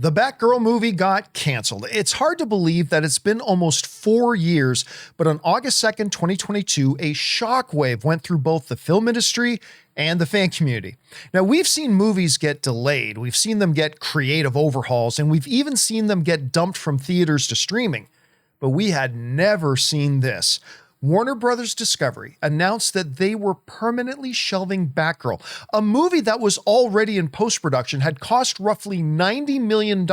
The Batgirl movie got canceled. It's hard to believe that it's been almost 4 years, but on August 2nd, 2022, a shockwave went through both the film industry and the fan community. Now, we've seen movies get delayed, we've seen them get creative overhauls, and we've even seen them get dumped from theaters to streaming. But we had never seen this. Warner Brothers Discovery announced that they were permanently shelving Batgirl, a movie that was already in post-production, had cost roughly $90 million,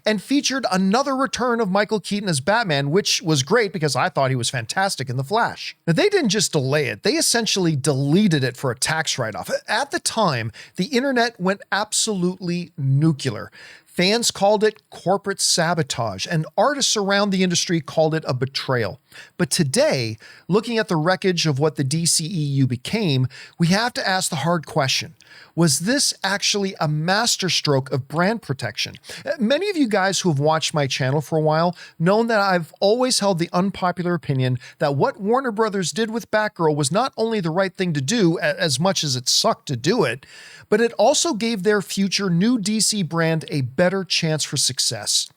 and featured another return of Michael Keaton as Batman, which was great because I thought he was fantastic in The Flash. Now, they didn't just delay it, they essentially deleted it for a tax write-off. At the time, the internet went absolutely nuclear. Fans called it corporate sabotage, and artists around the industry called it a betrayal. But today, looking at the wreckage of what the DCEU became, we have to ask the hard question. Was this actually a masterstroke of brand protection? Many of you guys who have watched my channel for a while know that I've always held the unpopular opinion that what Warner Brothers did with Batgirl was not only the right thing to do, as much as it sucked to do it, but it also gave their future new DC brand a better chance for success.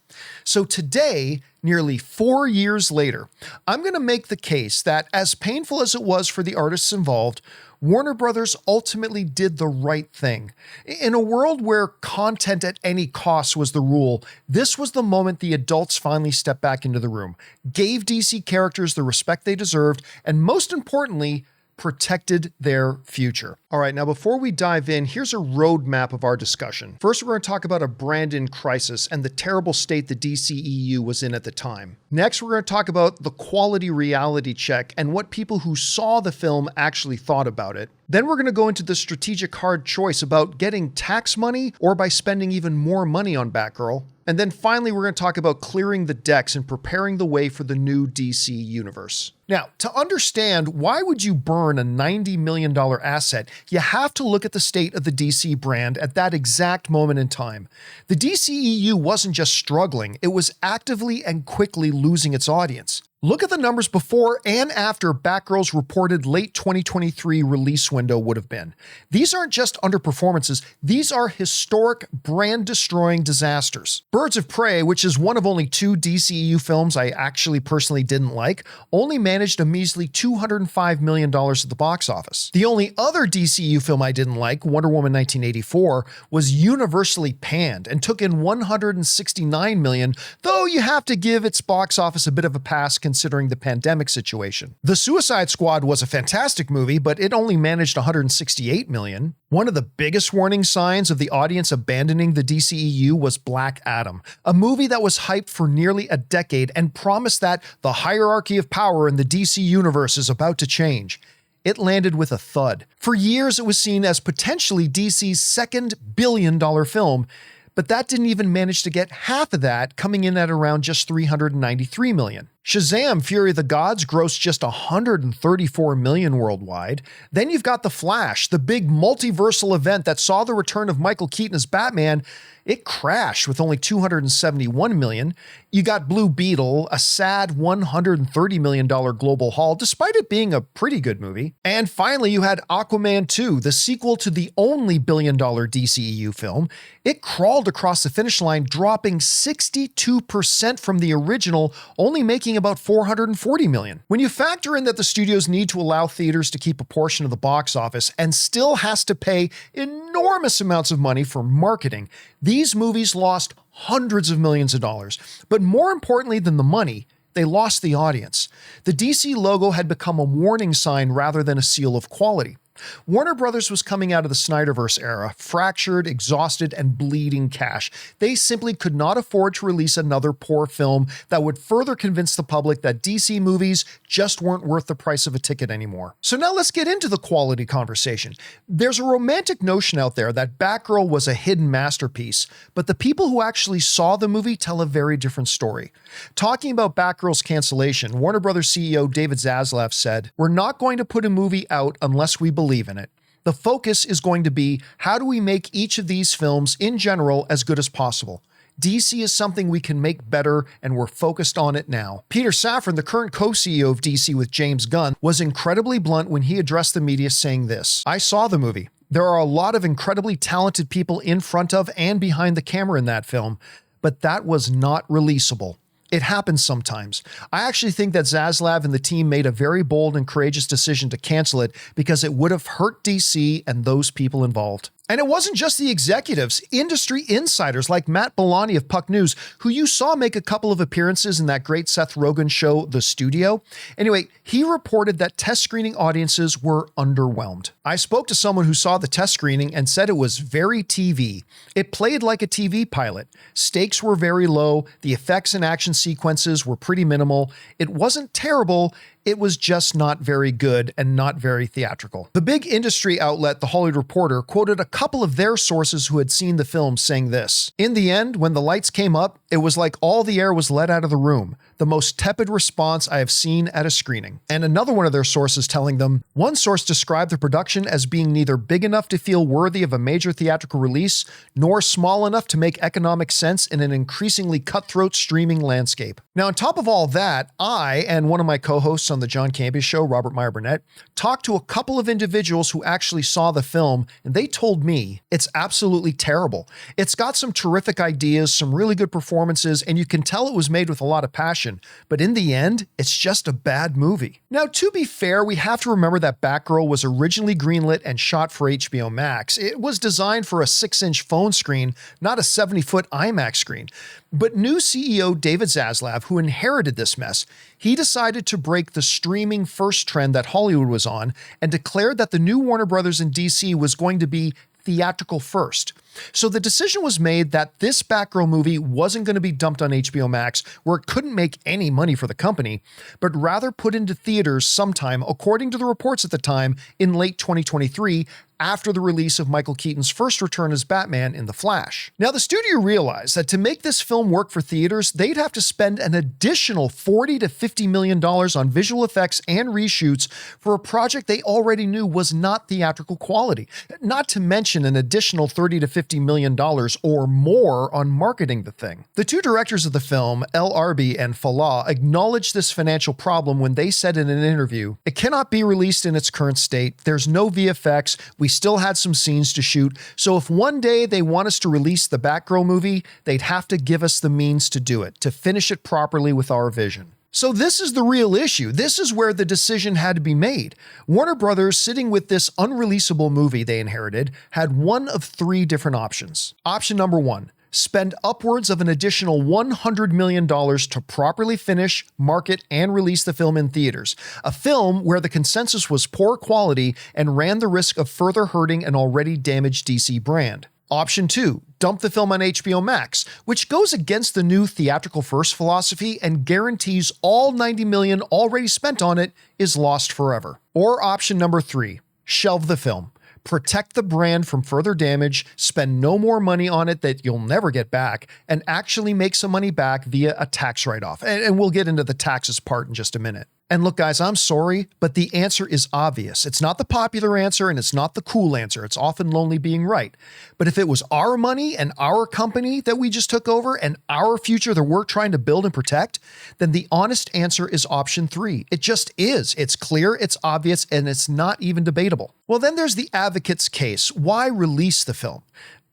So today, nearly 4 years later, I'm going to make the case that as painful as it was for the artists involved, Warner Brothers ultimately did the right thing. In a world where content at any cost was the rule, this was the moment the adults finally stepped back into the room, gave DC characters the respect they deserved, and most importantly, protected their future. All right, now before we dive in, here's a roadmap of our discussion. First, we're going to talk about a brand in crisis and the terrible state the DCEU was in at the time. Next, we're going to talk about the quality reality check and what people who saw the film actually thought about it. Then we're going to go into the strategic hard choice about getting tax money or by spending even more money on Batgirl. And then finally, we're going to talk about clearing the decks and preparing the way for the new DC universe. Now, to understand why would you burn a $90 million asset, you have to look at the state of the DC brand at that exact moment in time. The DCEU wasn't just struggling, it was actively and quickly losing its audience. Look at the numbers before and after Batgirl's reported late 2023 release window would have been. These aren't just underperformances, these are historic, brand-destroying disasters. Birds of Prey, which is one of only 2 DCEU films I actually personally didn't like, only managed a measly $205 million at the box office. The only other DCEU film I didn't like, Wonder Woman 1984, was universally panned and took in $169 million, though you have to give its box office a bit of a pass considering the pandemic situation. The Suicide Squad was a fantastic movie, but it only managed $168 million. One of the biggest warning signs of the audience abandoning the DCEU was Black Adam, a movie that was hyped for nearly a decade and promised that the hierarchy of power in the DC universe is about to change. It landed with a thud. For years, it was seen as potentially DC's second billion-dollar film, but that didn't even manage to get half of that, coming in at around just $393 million. Shazam! Fury of the Gods grossed just $134 million worldwide. Then you've got The Flash, the big multiversal event that saw the return of Michael Keaton as Batman. It crashed with only $271 million. You got Blue Beetle, a sad $130 million global haul, despite it being a pretty good movie. And finally, you had Aquaman 2, the sequel to the only billion-dollar DCEU film. It crawled across the finish line, dropping 62% from the original, only making about $440 million. When you factor in that the studios need to allow theaters to keep a portion of the box office and still has to pay enormous amounts of money for marketing, these movies lost hundreds of millions of dollars. But more importantly than the money, they lost the audience. The DC logo had become a warning sign rather than a seal of quality. Warner Brothers was coming out of the Snyderverse era, fractured, exhausted, and bleeding cash. They simply could not afford to release another poor film that would further convince the public that DC movies just weren't worth the price of a ticket anymore. So now let's get into the quality conversation. There's a romantic notion out there that Batgirl was a hidden masterpiece, but the people who actually saw the movie tell a very different story. Talking about Batgirl's cancellation, Warner Brothers CEO David Zaslav said, "We're not going to put a movie out unless we believe in it. The focus is going to be how do we make each of these films in general as good as possible. DC is something we can make better, and we're focused on it now." Peter Safran, the current co-CEO of DC with James Gunn, was incredibly blunt when he addressed the media saying this, "I saw the movie. There are a lot of incredibly talented people in front of and behind the camera in that film, but that was not releasable. It happens sometimes. I actually think that Zaslav and the team made a very bold and courageous decision to cancel it because it would have hurt DC and those people involved. And it wasn't just the executives, industry insiders like Matt Bellani of Puck News, who you saw make a couple of appearances in that great Seth Rogen show, The Studio. Anyway, he reported that test screening audiences were underwhelmed. I spoke to someone who saw the test screening and said it was very TV. It played like a TV pilot. Stakes were very low. The effects and action sequences were pretty minimal. It wasn't terrible. It was just not very good and not very theatrical. The big industry outlet, The Hollywood Reporter, quoted a couple of their sources who had seen the film saying this: "In the end, when the lights came up, it was like all the air was let out of the room. The most tepid response I have seen at a screening." And another one of their sources telling them, one source described the production as being neither big enough to feel worthy of a major theatrical release, nor small enough to make economic sense in an increasingly cutthroat streaming landscape. Now, on top of all that, I and one of my co-hosts on the John Campea show, Robert Meyer Burnett, talked to a couple of individuals who actually saw the film, and they told me it's absolutely terrible. It's got some terrific ideas, some really good performances, and you can tell it was made with a lot of passion, but in the end, it's just a bad movie. Now, to be fair, we have to remember that Batgirl was originally greenlit and shot for HBO Max. It was designed for a 6-inch phone screen, not a 70-foot IMAX screen. But new CEO David Zaslav, who inherited this mess, he decided to break the streaming first trend that Hollywood was on and declared that the new Warner Brothers in DC was going to be theatrical first. So the decision was made that this Batgirl movie wasn't going to be dumped on HBO Max, where it couldn't make any money for the company, but rather put into theaters sometime, according to the reports at the time, in late 2023, after the release of Michael Keaton's first return as Batman in The Flash. Now, the studio realized that to make this film work for theaters, they'd have to spend an additional $40 to $50 million on visual effects and reshoots for a project they already knew was not theatrical quality, not to mention an additional $30 to $50 million or more on marketing the thing. The two directors of the film, El Arbi and Falah, acknowledged this financial problem when they said in an interview, "It cannot be released in its current state. There's no VFX. We still had some scenes to shoot. So if one day they want us to release the Batgirl movie, they'd have to give us the means to do it, to finish it properly with our vision." So this is the real issue. This is where the decision had to be made. Warner Brothers, sitting with this unreleasable movie they inherited, had one of three different options. Option number one: spend upwards of an additional $100 million to properly finish, market, and release the film in theaters. A film where the consensus was poor quality and ran the risk of further hurting an already damaged DC brand. Option 2, dump the film on HBO Max, which goes against the new theatrical first philosophy and guarantees all $90 million already spent on it is lost forever. Or option number 3, shelve the film. Protect the brand from further damage, spend no more money on it that you'll never get back, and actually make some money back via a tax write-off. And we'll get into the taxes part in just a minute. And look, guys, I'm sorry, but the answer is obvious. It's not the popular answer and it's not the cool answer. It's often lonely being right. But if it was our money and our company that we just took over and our future that we're trying to build and protect, then the honest answer is option 3. It just is. It's clear, it's obvious, and it's not even debatable. Well, then there's the advocate's case. Why release the film?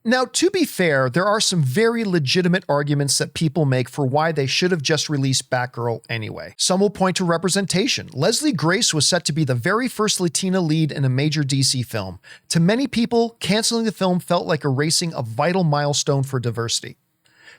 Now, to be fair, there are some very legitimate arguments that people make for why they should have just released Batgirl anyway. Some will point to representation. Leslie Grace was set to be the very first Latina lead in a major DC film. To many people, canceling the film felt like erasing a vital milestone for diversity.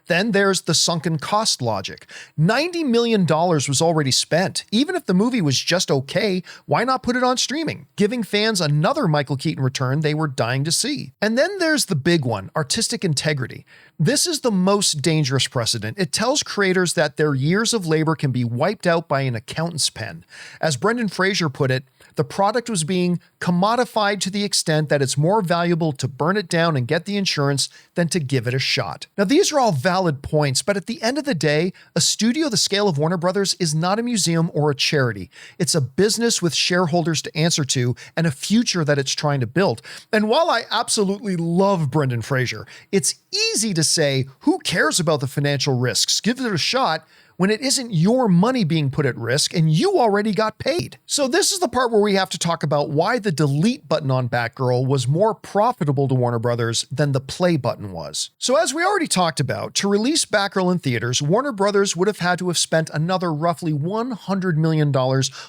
Then there's the sunken cost logic. $90 million was already spent. Even if the movie was just okay, why not put it on streaming, giving fans another Michael Keaton return they were dying to see? And then there's the big one, artistic integrity. This is the most dangerous precedent. It tells creators that their years of labor can be wiped out by an accountant's pen. As Brendan Fraser put it, the product was being commodified to the extent that it's more valuable to burn it down and get the insurance than to give it a shot. Now, these are all valid points, but at the end of the day, a studio the scale of Warner Brothers is not a museum or a charity. It's a business with shareholders to answer to and a future that it's trying to build. And while I absolutely love Brendan Fraser, it's easy to say, who cares about the financial risks? Give it a shot, when it isn't your money being put at risk and you already got paid? So this is the part where we have to talk about why the delete button on Batgirl was more profitable to Warner Brothers than the play button was. So as we already talked about, to release Batgirl in theaters, Warner Brothers would have had to have spent another roughly $100 million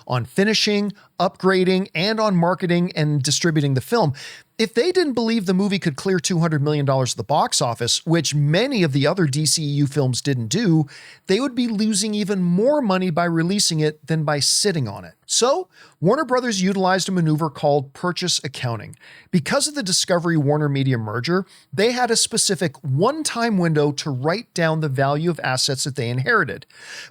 on finishing, upgrading, and on marketing and distributing the film. If they didn't believe the movie could clear $200 million at the box office, which many of the other DCEU films didn't do, they would be losing even more money by releasing it than by sitting on it. So, Warner Brothers utilized a maneuver called purchase accounting. Because of the Discovery-Warner Media merger, they had a specific one-time window to write down the value of assets that they inherited.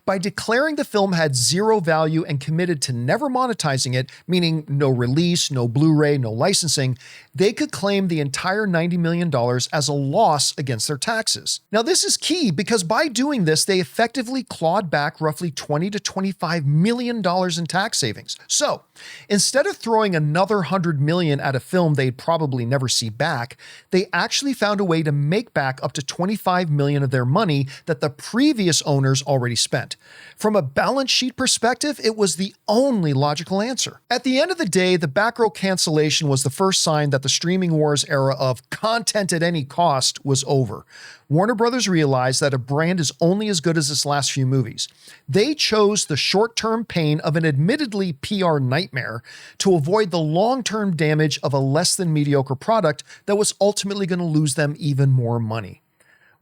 By declaring the film had zero value and committed to never monetizing it, meaning no release, no Blu-ray, no licensing, they could claim the entire $90 million as a loss against their taxes. Now, this is key because by doing this, they effectively clawed back roughly $20 to $25 million in tax savings. So, instead of throwing another $100 million at a film they'd probably never see back, they actually found a way to make back up to $25 million of their money that the previous owners already spent. From a balance sheet perspective, it was the only logical answer. At the end of the day, the Batgirl cancellation was the first sign that the streaming wars era of content at any cost was over. Warner Brothers realized that a brand is only as good as its last few movies. They chose the short-term pain of an admittedly PR nightmare to avoid the long-term damage of a less than mediocre product that was ultimately going to lose them even more money.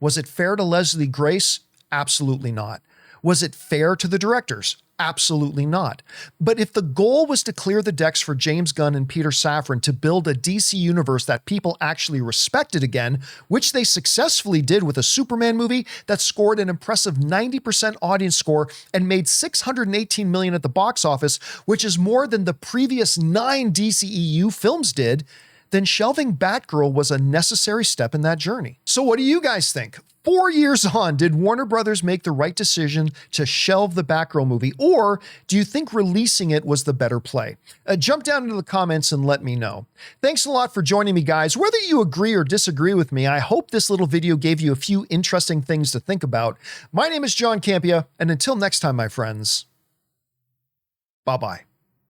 Was it fair to Leslie Grace? Absolutely not. Was it fair to the directors? Absolutely not. But if the goal was to clear the decks for James Gunn and Peter Safran to build a DC universe that people actually respected again, which they successfully did with a Superman movie that scored an impressive 90% audience score and made $618 million at the box office, which is more than the previous 9 DCEU films did, then shelving Batgirl was a necessary step in that journey. So what do you guys think? 4 years on, did Warner Brothers make the right decision to shelve the Batgirl movie, or do you think releasing it was the better play? Jump down into the comments and let me know. Thanks a lot for joining me, guys. Whether you agree or disagree with me, I hope this little video gave you a few interesting things to think about. My name is John Campea, and until next time, my friends, bye-bye.